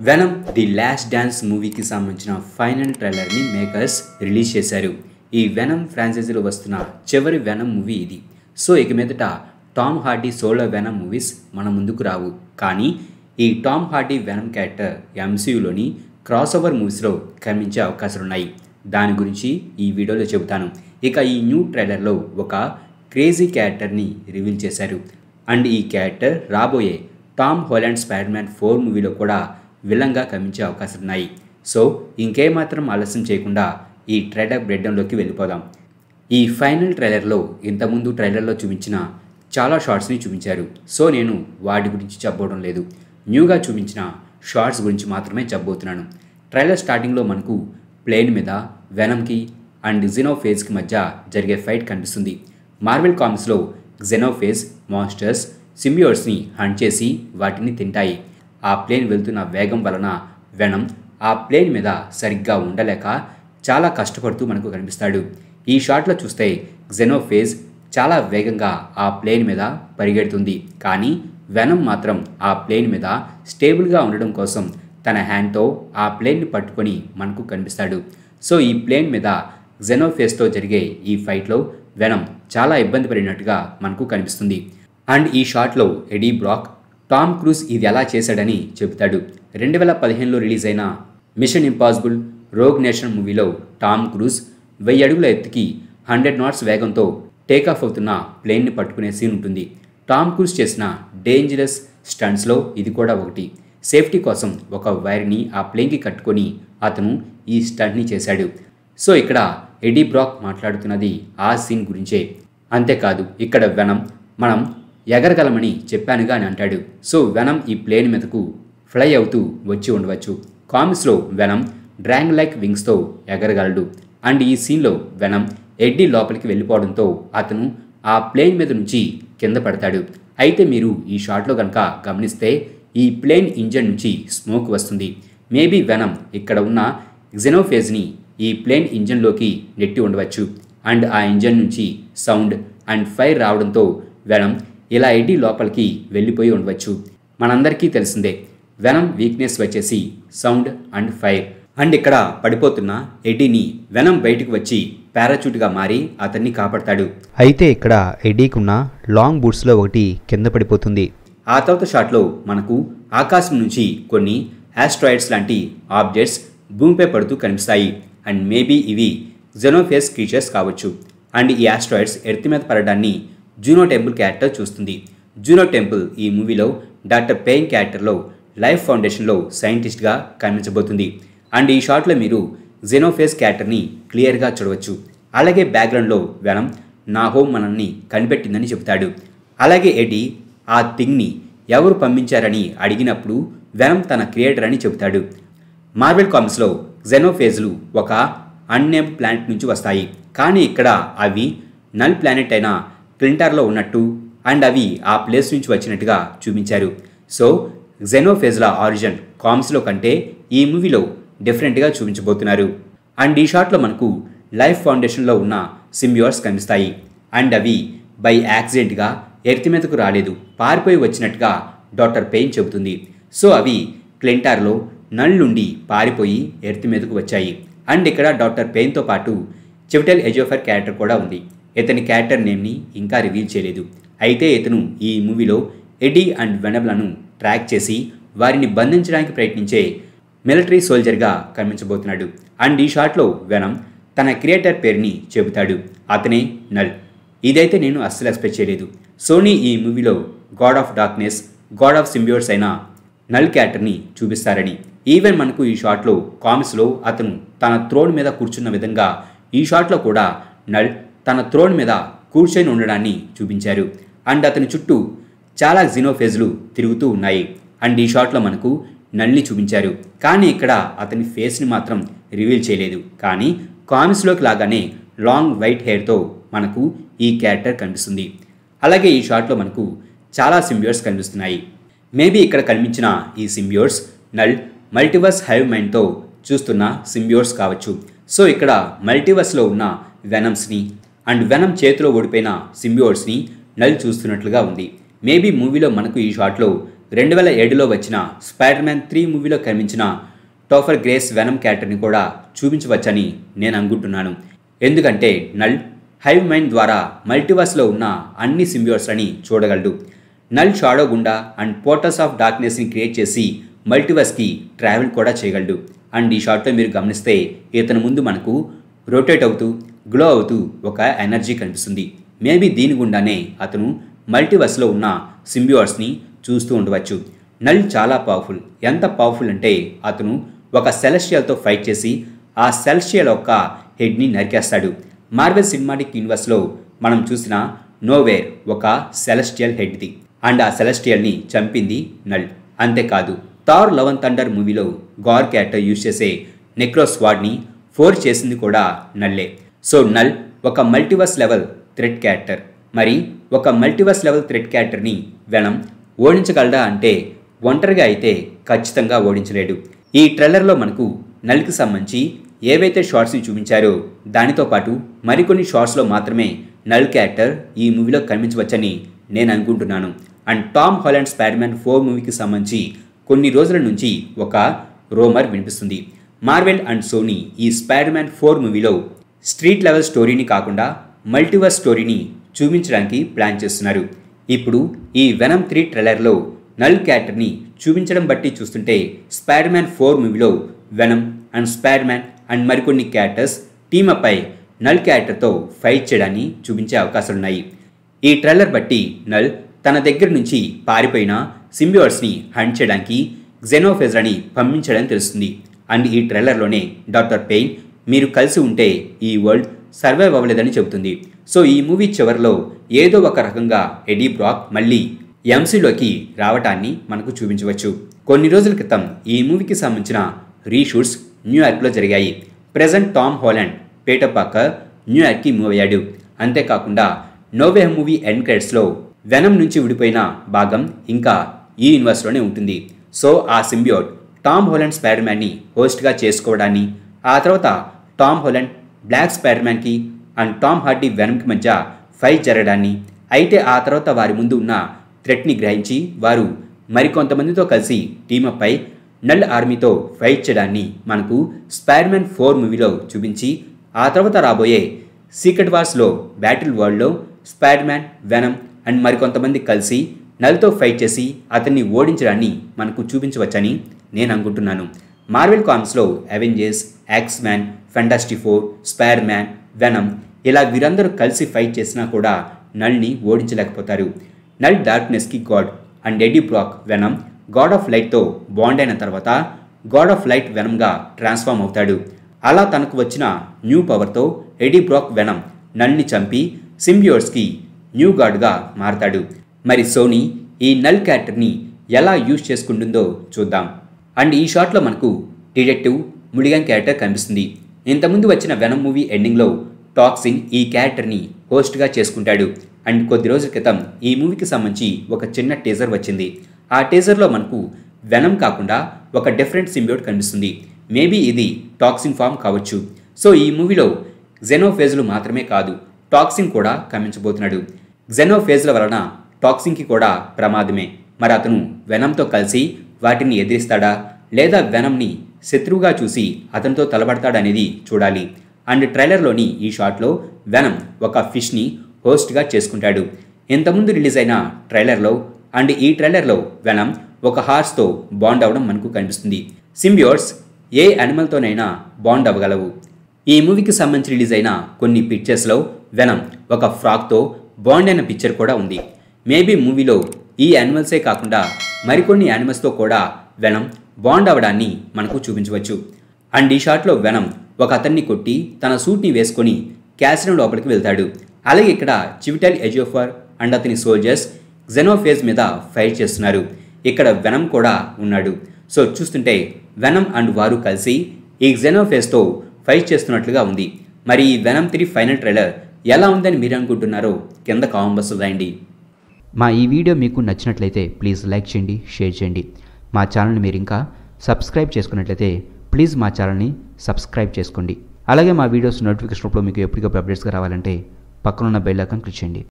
Venom the last dance మూవీకి సంబంధించిన final ట్రైలర్ని makers release చేశారు. ఈ వెనమ్ ఫ్రాంచైజీలో వస్తున్న చివరి వెనమ్ మూవీ ఇది. సో ఇక మీదట Tom Hardy solo Venom movies మన ముందుకు రావు. కానీ ఈ టామ్ హార్డీ వెనమ్ క్యారెక్టర్ ఎంసీయూలోని క్రాస్ ఓవర్ మూవీస్లో కనిపించే అవకాశాలు ఉన్నాయి. దాని గురించి ఈ వీడియోలో చెబుతాను. ఇక ఈ న్యూ ట్రైలర్లో ఒక క్రేజీ క్యారెక్టర్ని రివీల్ చేశారు. అండ్ ఈ క్యారెక్టర్ రాబోయే టామ్ హాలండ్ స్పైడర్ మ్యాన్ 4 మూవీలో కూడా విలన్గా కనిపించే అవకాశాలు ఉన్నాయి. సో ఇంకేమాత్రం ఆలస్యం చేయకుండా ఈ ట్రైలర్ బ్రేక్డౌన్లోకి వెళ్ళిపోదాం. ఈ ఫైనల్ ట్రైలర్లో ఇంతకుముందు ట్రైలర్లో చూపించిన చాలా షార్ట్స్ని చూపించారు. సో నేను వాటి గురించి చెప్పడం లేదు. న్యూగా చూపించిన షార్ట్స్ గురించి మాత్రమే చెప్పబోతున్నాను. ట్రైలర్ స్టార్టింగ్లో మనకు ప్లేన్ మీద వెనమ్కి అండ్ జెనోఫేజ్కి మధ్య జరిగే ఫైట్ కనిపిస్తుంది. మార్వెల్ కామిక్స్లో జెనోఫేజ్ మాన్స్టర్స్ సింబియోట్స్ని హంట్ చేసి వాటిని తింటాయి. ఆ ప్లేన్ వెళ్తున్న వేగం వలన వెనమ్ ఆ ప్లేన్ మీద సరిగ్గా ఉండలేక చాలా కష్టపడుతూ మనకు కనిపిస్తాడు. ఈ షాట్లో చూస్తే జెనోఫేజ్ చాలా వేగంగా ఆ ప్లేన్ మీద పరిగెడుతుంది. కానీ వెనమ్ మాత్రం ఆ ప్లేన్ మీద స్టేబుల్గా ఉండడం కోసం తన హ్యాండ్తో ఆ ప్లేన్ని పట్టుకొని మనకు కనిపిస్తాడు. సో ఈ ప్లేన్ మీద జెనోఫేజ్తో జరిగే ఈ ఫైట్లో వెనమ్ చాలా ఇబ్బంది పడినట్టుగా మనకు కనిపిస్తుంది. అండ్ ఈ షాట్లో ఎడీ బ్రాక్ టామ్ క్రూజ్ ఇది ఎలా చేశాడని చెబుతాడు. 2015లో రిలీజ్ అయిన మిషన్ ఇంపాసిబుల్ రోగ్ నేషన్ మూవీలో టామ్ క్రూజ్ 1000 అడుగుల ఎత్తుకి 100 knots వేగంతో టేకాఫ్ అవుతున్న ప్లేన్ని పట్టుకునే సీన్ ఉంటుంది. టామ్ క్రూజ్ చేసిన డేంజరస్ స్టంట్స్లో ఇది కూడా ఒకటి. సేఫ్టీ కోసం ఒక వైర్ని ఆ ప్లేన్కి కట్టుకొని అతను ఈ స్టంట్ని చేశాడు. సో ఇక్కడ ఎడీ బ్రాక్ మాట్లాడుతున్నది ఆ సీన్ గురించే. అంతేకాదు ఇక్కడ వెనమ్ మనం ఎగరగలమని చెప్పానుగా అని అంటాడు. సో వెనమ్ ఈ ప్లేన్ మీదకు ఫ్లై అవుతూ వచ్చి ఉండవచ్చు. కామిక్స్లో వెనమ్ డ్రాగన్ లైక్ వింగ్స్తో ఎగరగలడు. అండ్ ఈ సీన్లో వెనమ్ ఎడ్డీ లోపలికి వెళ్ళిపోవడంతో అతను ఆ ప్లేన్ మీద నుంచి కింద పడతాడు. అయితే మీరు ఈ షాట్లో కనుక గమనిస్తే ఈ ప్లేన్ ఇంజన్ నుంచి స్మోక్ వస్తుంది. మేబీ వెనమ్ ఇక్కడ ఉన్న జెనోఫేజ్ని ఈ ప్లేన్ ఇంజన్లోకి నెట్టి ఉండవచ్చు. అండ్ ఆ ఇంజన్ నుంచి సౌండ్ అండ్ ఫైర్ రావడంతో వెనమ్ ఇలా ఎడ్డీ లోపలికి వెళ్ళిపోయి ఉండవచ్చు. మనందరికీ తెలిసిందే వెనమ్ వీక్నెస్ వచ్చేసి సౌండ్ అండ్ ఫైర్. అండ్ ఇక్కడ పడిపోతున్న ఎడ్డీని వెనమ్ బయటకు వచ్చి పారాచూట్గా మారి అతన్ని కాపాడతాడు. అయితే ఇక్కడ ఎడ్డీకున్న లాంగ్ బూట్స్లో ఒకటి కింద పడిపోతుంది. ఆ తర్వాత షాట్లో మనకు ఆకాశం నుంచి కొన్ని ఆస్ట్రాయిడ్స్ లాంటి ఆబ్జెక్ట్స్ భూమిపై పడుతూ కనిపిస్తాయి. అండ్ మేబీ ఇవి జెనోఫేజ్ క్రీచర్స్ కావచ్చు. అండ్ ఈ ఆస్ట్రాయిడ్స్ ఎర్త్ మీద పడడాన్ని జూనో టెంపుల్ క్యారెక్టర్ చూస్తుంది. జూనో టెంపుల్ ఈ మూవీలో డాక్టర్ పెయిన్ క్యారెక్టర్లో లైఫ్ ఫౌండేషన్లో సైంటిస్ట్గా కనిపించబోతుంది. అండ్ ఈ షాట్లో మీరు జెనోఫేజ్ క్యారెక్టర్ని క్లియర్గా చూడవచ్చు. అలాగే బ్యాక్గ్రౌండ్లో వెనమ్ నా హోమ్ మనల్ని కనిపెట్టిందని చెబుతాడు. అలాగే ఎడ్డీ ఆ థింగ్ని ఎవరు పంపించారని అడిగినప్పుడు వెనమ్ తన క్రియేటర్ అని చెబుతాడు. మార్వెల్ కామిక్స్లో జెనోఫేజ్లు ఒక అన్నేమ్డ్ ప్లానెట్ నుంచి వస్తాయి. కానీ ఇక్కడ అవి నల్ ప్లానెట్ అయిన క్లింటార్లో ఉన్నట్టు అండ్ అవి ఆ ప్లేస్ నుంచి వచ్చినట్టుగా చూపించారు. సో జెనోఫేజ్ల ఆరిజిన్ కామిక్స్లో కంటే ఈ మూవీలో డిఫరెంట్గా చూపించబోతున్నారు. అండ్ ఈ షాట్లో మనకు లైఫ్ ఫౌండేషన్లో ఉన్న సింబియోట్స్ కనిపిస్తాయి. అండ్ అవి బై యాక్సిడెంట్గా ఎర్త్ మీదకు రాలేదు, పారిపోయి వచ్చినట్టుగా డాక్టర్ పెయిన్ చెబుతుంది. సో అవి క్లింటార్లో నల్ నుండి పారిపోయి ఎర్త్ మీదకు వచ్చాయి. అండ్ ఇక్కడ డాక్టర్ పెయిన్తో పాటు చివిటల్ ఎజోఫర్ క్యారెక్టర్ కూడా ఉంది. ఇతని క్యారెక్టర్ నేమ్ని ఇంకా రివీల్ చేయలేదు. అయితే ఇతను ఈ మూవీలో ఎడ్డీ అండ్ వెనమ్లను ట్రాక్ చేసి వారిని బంధించడానికి ప్రయత్నించే మిలిటరీ సోల్జర్గా కనిపించబోతున్నాడు. అండ్ ఈ షాట్లో వెనమ్ తన క్రియేటర్ పేరుని చెబుతాడు. అతనే నల్. ఇదైతే నేను అస్సలు ఎక్స్పెక్ట్ చేయలేదు. సోనీ ఈ మూవీలో God of darkness, God of symbiotes అయిన నల్ క్యారెక్టర్ని చూపిస్తారని. ఈవెన్ మనకు ఈ షాట్లో కామిక్స్లో అతను తన థ్రోన్ మీద కూర్చున్న విధంగా ఈ షాట్లో కూడా నల్ తన థ్రోన్ మీద కూర్చొని ఉండడాన్ని చూపించారు. అండ్ అతని చుట్టూ చాలా జెనోఫేజ్లు తిరుగుతూ ఉన్నాయి. అండ్ ఈ షాట్లో మనకు నల్ని చూపించారు. కానీ ఇక్కడ అతని ఫేస్ని మాత్రం రివీల్ చేయలేదు. కానీ కామిక్స్లోకి లాగానే లాంగ్ వైట్ హెయిర్తో మనకు ఈ క్యారెక్టర్ కనిపిస్తుంది. అలాగే ఈ షాట్లో మనకు చాలా సింబియోట్స్ కనిపిస్తున్నాయి. మేబీ ఇక్కడ కనిపించిన ఈ సింబియోట్స్ నల్ మల్టీవర్స్ హైవ్ మైండ్తో చూస్తున్న సింబియోట్స్ కావచ్చు. సో ఇక్కడ మల్టీవర్స్లో ఉన్న వెనమ్స్ని అండ్ వెనమ్ చేతిలో ఓడిపోయిన సింబియోట్స్ని నల్ చూస్తున్నట్లుగా ఉంది. మేబీ మూవీలో మనకు ఈ షాట్లో 2007లో వచ్చిన స్పైడర్-మ్యాన్ 3 మూవీలో కనిపించిన టోఫర్ గ్రేస్ వెనమ్ క్యారెక్టర్ని కూడా చూపించవచ్చని నేను అనుకుంటున్నాను. ఎందుకంటే నల్ హైవ్ మైండ్ ద్వారా మల్టీవర్స్లో ఉన్న అన్ని సింబియోట్స్లని చూడగలడు. నల్ షాడో గుండా అండ్ పోర్టల్స్ ఆఫ్ డార్క్నెస్ని క్రియేట్ చేసి మల్టీవర్స్కి ట్రావెల్ కూడా చేయగలడు. అండ్ ఈ షాట్లో మీరు గమనిస్తే ఇతని ముందు మనకు రొటేట్ అవుతూ గ్లో అవుతూ ఒక ఎనర్జీ కనిపిస్తుంది. మేబీ దీని గుండానే అతను మల్టీవర్స్లో ఉన్న సింబియోట్స్ని చూస్తూ ఉండవచ్చు. నల్ చాలా పవర్ఫుల్. ఎంత పవర్ఫుల్ అంటే అతను ఒక సెలెస్టియల్తో ఫైట్ చేసి ఆ సెలెస్టియల్ యొక్క హెడ్ని నరికేస్తాడు. మార్వెల్ సినిమాటిక్ యూనివర్స్లో మనం చూసిన నోవేర్ ఒక సెలెస్టియల్ హెడ్ది అండ్ ఆ సెలెస్టియల్ని చంపింది నల్. అంతేకాదు థార్ లవ్ అండ్ థండర్ మూవీలో గార్ క్యారెక్టర్ యూజ్ చేసే నెక్రో స్వాడ్ని ఫోర్స్ చేసింది కూడా నల్లే. సో నల్ ఒక మల్టీవర్స్ లెవెల్ థ్రెట్ క్యారెక్టర్. మరి ఒక మల్టీవర్స్ లెవెల్ థ్రెట్ క్యారెక్టర్ని వెనమ్ ఓడించగలడా అంటే ఒంటరిగా అయితే ఖచ్చితంగా ఓడించలేడు. ఈ ట్రైలర్లో మనకు నల్కి సంబంధించి ఏవైతే షార్ట్స్ని చూపించారో దానితో పాటు మరికొన్ని షార్ట్స్లో మాత్రమే నల్ క్యారెక్టర్ ఈ మూవీలో కనిపించవచ్చని నేను అనుకుంటున్నాను. అండ్ టామ్ హాలండ్ స్పైడర్-మ్యాన్ 4 మూవీకి సంబంధించి కొన్ని రోజుల నుంచి ఒక రూమర్ వినిపిస్తుంది. మార్వెల్ అండ్ సోనీ ఈ స్పైడర్-మ్యాన్ 4 మూవీలో స్ట్రీట్ లెవెల్ స్టోరీని కాకుండా మల్టీవర్స్ స్టోరీని చూపించడానికి ప్లాన్ చేస్తున్నారు. ఇప్పుడు ఈ వెనమ్ 3 ట్రైలర్లో నల్ క్యారెక్టర్ని చూపించడం బట్టి చూస్తుంటే స్పైడర్-మ్యాన్ 4 మూవీలో వెనమ్ అండ్ స్పైడర్-మ్యాన్ అండ్ మరికొన్ని క్యారెక్టర్స్ టీమప్ అయి నల్ క్యారెక్టర్తో ఫైట్ చేయడాన్ని చూపించే అవకాశాలున్నాయి. ఈ ట్రైలర్ బట్టి నల్ తన దగ్గర నుంచి పారిపోయిన సింబియోట్స్ని హంట్ చేయడానికి జెనోఫేజ్ని పంపించడానికి తెలుస్తుంది. అండ్ ఈ ట్రైలర్లోనే డాక్టర్ పెయిన్ మీరు కలిసి ఉంటే ఈ వరల్డ్ సర్వైవ్ అవ్వలేదని చెబుతుంది. సో ఈ మూవీ చివరిలో ఏదో ఒక రకంగా ఎడీ బ్రాక్ మళ్ళీ ఎంసీలోకి రావటాన్ని మనకు చూపించవచ్చు. కొన్ని రోజుల క్రితం ఈ మూవీకి సంబంధించిన రీషూట్స్ న్యూయార్క్లో జరిగాయి. Present Tom Holland Peter Parker న్యూయార్క్కి మూవ్ అయ్యాడు. అంతేకాకుండా నోవే మూవీ ఎండ్ క్రెడిట్స్లో వెనమ్ నుంచి విడిపోయిన భాగం ఇంకా ఈ యూనివర్స్లోనే ఉంటుంది. సో ఆ సింబియోట్ టామ్ హాలండ్ స్పైడర్-మ్యాన్ని హోస్ట్గా చేసుకోవడాన్ని, ఆ తర్వాత టామ్ హాలండ్ బ్లాక్ స్పైడర్-మ్యాన్కి అండ్ టామ్ హార్డీ వెనమ్కి మధ్య ఫైట్ జరగడాన్ని, అయితే ఆ తర్వాత వారి ముందు ఉన్న థ్రెట్ని గ్రహించి వారు మరికొంతమందితో కలిసి టీమప్ అయి నల్ ఆర్మీతో ఫైట్ చేయడాన్ని మనకు స్పైడర్-మ్యాన్ 4 మూవీలో చూపించి, ఆ తర్వాత రాబోయే సీక్రెట్ వార్స్లో బ్యాటిల్ వరల్డ్లో స్పైడర్-మ్యాన్, వెనమ్ అండ్ మరికొంతమంది కలిసి నల్తో ఫైట్ చేసి అతన్ని ఓడించడాన్ని మనకు చూపించవచ్చని నేను అనుకుంటున్నాను. మార్వెల్ కామిక్స్లో Avengers, X man, fantastic four, spider man, Venom ఇలా వీరందరూ కలిసి ఫైట్ చేసినా కూడా నల్ని ఓడించలేకపోతారు. నల్ డార్క్నెస్కి god and Eddie Brock Venom god of లైట్తో బాండ్ అయిన తర్వాత గాడ్ ఆఫ్ లైట్ వెనమ్గా ట్రాన్స్ఫార్మ్ అవుతాడు. అలా తనకు వచ్చిన న్యూ పవర్తో ఎడీ బ్రాక్ వెనమ్ నల్ని చంపి సింబియోట్స్కి న్యూ గాడ్గా మారతాడు. మరి సోనీ ఈ నల్ క్యారెక్టర్ని ఎలా యూజ్ చేసుకుంటుందో చూద్దాం. అండ్ ఈ షాట్లో మనకు డిటెక్టివ్ ములిగన్ క్యారెక్టర్ కనిపిస్తుంది. ఇంతకుముందు వచ్చిన వెనమ్ మూవీ ఎండింగ్లో టాక్సిన్ ఈ క్యారెక్టర్ని హోస్ట్గా చేసుకుంటాడు. అండ్ కొద్ది రోజుల క్రితం ఈ మూవీకి సంబంధించి ఒక చిన్న టీజర్ వచ్చింది. ఆ టీజర్లో మనకు వెనమ్ కాకుండా ఒక డిఫరెంట్ సింబియోట్ కనిపిస్తుంది. మేబీ ఇది టాక్సిన్ ఫామ్ కావచ్చు. సో ఈ మూవీలో జెనోఫేజ్లు మాత్రమే కాదు, టాక్సిన్ కూడా కమించబోతున్నాడు. జెనోఫేజ్ల వలన టాక్సిన్కి కూడా ప్రమాదమే. మరి అతను వెనమ్తో కలిసి వాటిని ఎదిరిస్తాడా లేదా వెనమ్ని శత్రువుగా చూసి అతనితో తలబడతాడనేది చూడాలి. అండ్ ట్రైలర్లోని ఈ షాట్లో వెనమ్ ఒక ఫిష్ని హోస్ట్గా చేసుకుంటాడు. ఇంతకుముందు రిలీజ్ అయిన ట్రైలర్లో అండ్ ఈ ట్రైలర్లో వెనమ్ ఒక హార్స్తో బాండ్ అవ్వడం మనకు కనిపిస్తుంది. సింబియోట్స్ ఏ యానిమల్తోనైనా బాండ్ అవ్వగలవు. ఈ మూవీకి సంబంధించి రిలీజ్ అయిన కొన్ని పిక్చర్స్లో వెనమ్ ఒక ఫ్రాక్తో బాండ్ అయిన పిక్చర్ కూడా ఉంది. మేబీ మూవీలో ఈ యానిమల్సే కాకుండా మరికొన్ని యానిమల్స్తో కూడా వెనమ్ బాండ్ అవ్వడాన్ని మనకు చూపించవచ్చు. అండ్ ఈ షాట్లో వెనమ్ ఒక అతన్ని కొట్టి తన సూట్ని వేసుకొని క్యాసినో లోపలికి వెళ్తాడు. అలాగే ఇక్కడ చివిటల్ ఎజియోఫర్ అండ్ అతని సోల్జర్స్ జెనోఫేజ్ మీద ఫైట్ చేస్తున్నారు. ఇక్కడ వెనమ్ కూడా ఉన్నాడు. సో చూస్తుంటే వెనమ్ అండ్ వారు కలిసి ఈ జెనోఫేజ్తో ఫైట్ చేస్తున్నట్లుగా ఉంది. మరి ఈ వెనమ్ 3 ఫైనల్ ట్రైలర్ ఎలా ఉందని మీరు అనుకుంటున్నారో కింద కామెంట్ బాక్స్లో రాయండి. మా ఈ వీడియో మీకు నచ్చినట్లయితే ప్లీజ్ లైక్ చేయండి, షేర్ చేయండి. మా ఛానల్ని మీరు ఇంకా సబ్స్క్రైబ్ చేసుకున్నట్లయితే ప్లీజ్ మా ఛానల్ని సబ్స్క్రైబ్ చేసుకోండి. అలాగే మా వీడియోస్ నోటిఫికేషన్ రూపంలో మీకు ఎప్పటికప్పుడు అప్డేట్స్గా రావాలంటే పక్కనున్న బెల్ ఐకాన్ క్లిక్ చేయండి.